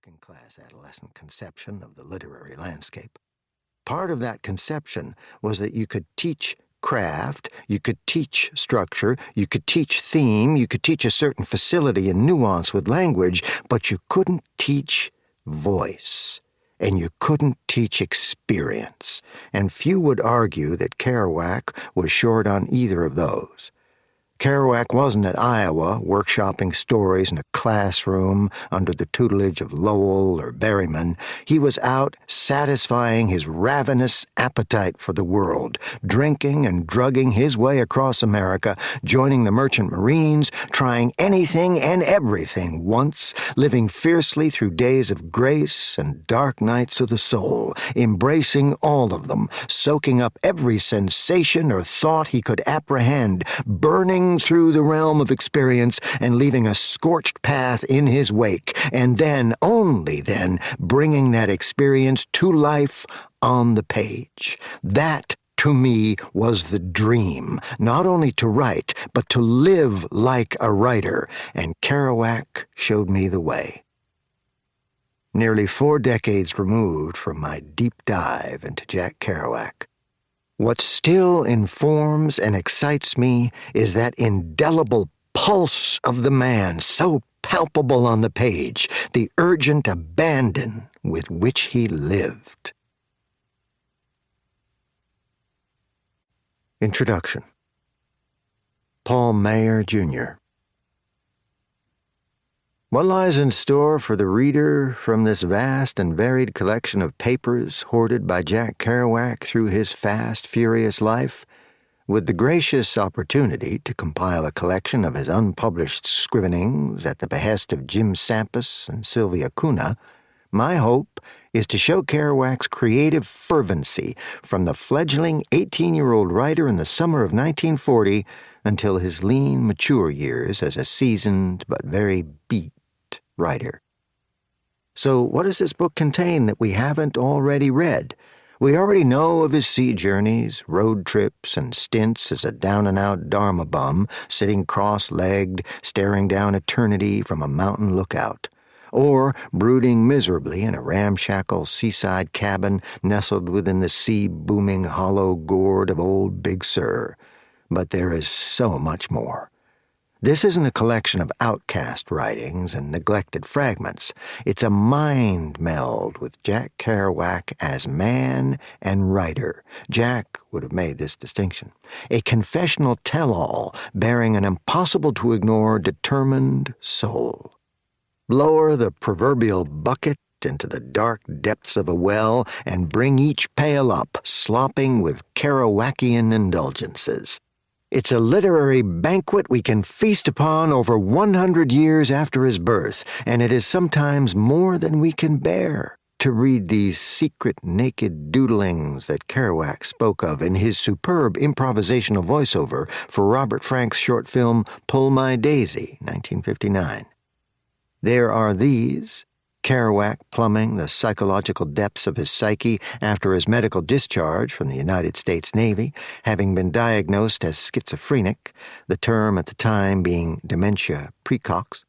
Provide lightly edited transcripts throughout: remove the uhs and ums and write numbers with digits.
working-class adolescent conception of the literary landscape. Part of that conception was that you could teach craft, you could teach structure, you could teach theme, you could teach a certain facility and nuance with language, but you couldn't teach voice, and you couldn't teach experience, and few would argue that Kerouac was short on either of those. Kerouac wasn't at Iowa workshopping stories in a classroom under the tutelage of Lowell or Berryman. He was out satisfying his ravenous appetite for the world, drinking and drugging his way across America, joining the merchant marines, trying anything and everything once, living fiercely through days of grace and dark nights of the soul, embracing all of them, soaking up every sensation or thought he could apprehend, burning through the realm of experience and leaving a scorched path in his wake, and then, only then, bringing that experience to life on the page. That, to me, was the dream, not only to write, but to live like a writer, and Kerouac showed me the way. Nearly 4 decades removed from my deep dive into Jack Kerouac, what still informs and excites me is that indelible pulse of the man, so palpable on the page, the urgent abandon with which he lived. Introduction. Paul Mayer, Jr. What lies in store for the reader from this vast and varied collection of papers hoarded by Jack Kerouac through his fast, furious life? With the gracious opportunity to compile a collection of his unpublished scrivenings at the behest of Jim Sampas and Sylvia Cunha, my hope is to show Kerouac's creative fervency from the fledgling 18-year-old writer in the summer of 1940 until his lean, mature years as a seasoned but very beat writer. So what does this book contain that we haven't already read? We already know of his sea journeys, road trips, and stints as a down-and-out Dharma bum, sitting cross-legged, staring down eternity from a mountain lookout, or brooding miserably in a ramshackle seaside cabin nestled within the sea-booming hollow gourd of old Big Sur. But there is so much more. This isn't a collection of outcast writings and neglected fragments. It's a mind meld with Jack Kerouac as man and writer. Jack would have made this distinction. A confessional tell-all bearing an impossible-to-ignore determined soul. Lower the proverbial bucket into the dark depths of a well and bring each pail up, slopping with Kerouacian indulgences. It's a literary banquet we can feast upon over 100 years after his birth, and it is sometimes more than we can bear to read these secret naked doodlings that Kerouac spoke of in his superb improvisational voiceover for Robert Frank's short film Pull My Daisy, 1959. There are these: Kerouac plumbing the psychological depths of his psyche after his medical discharge from the United States Navy, having been diagnosed as schizophrenic, the term at the time being dementia praecox.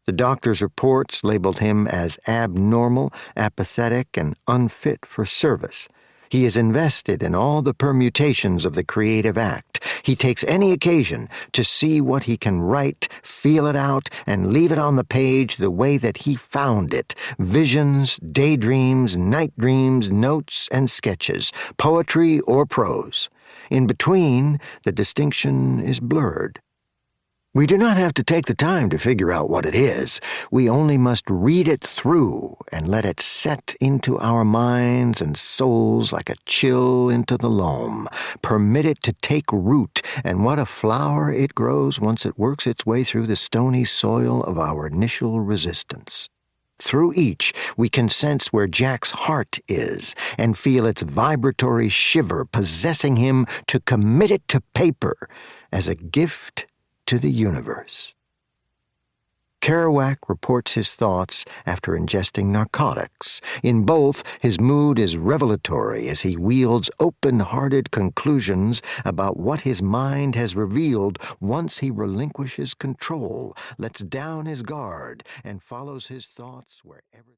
The doctor's reports labeled him as abnormal, apathetic, and unfit for service. He is invested in all the permutations of the creative act. He takes any occasion to see what he can write, feel it out, and leave it on the page the way that he found it. Visions, daydreams, night dreams, notes, and sketches, poetry or prose. In between, the distinction is blurred. We do not have to take the time to figure out what it is. We only must read it through and let it set into our minds and souls like a chill into the loam. Permit it to take root, and what a flower it grows once it works its way through the stony soil of our initial resistance. Through each, we can sense where Jack's heart is and feel its vibratory shiver possessing him to commit it to paper as a gift to the universe. Kerouac reports his thoughts after ingesting narcotics. In both, his mood is revelatory as he wields open-hearted conclusions about what his mind has revealed once he relinquishes control, lets down his guard, and follows his thoughts wherever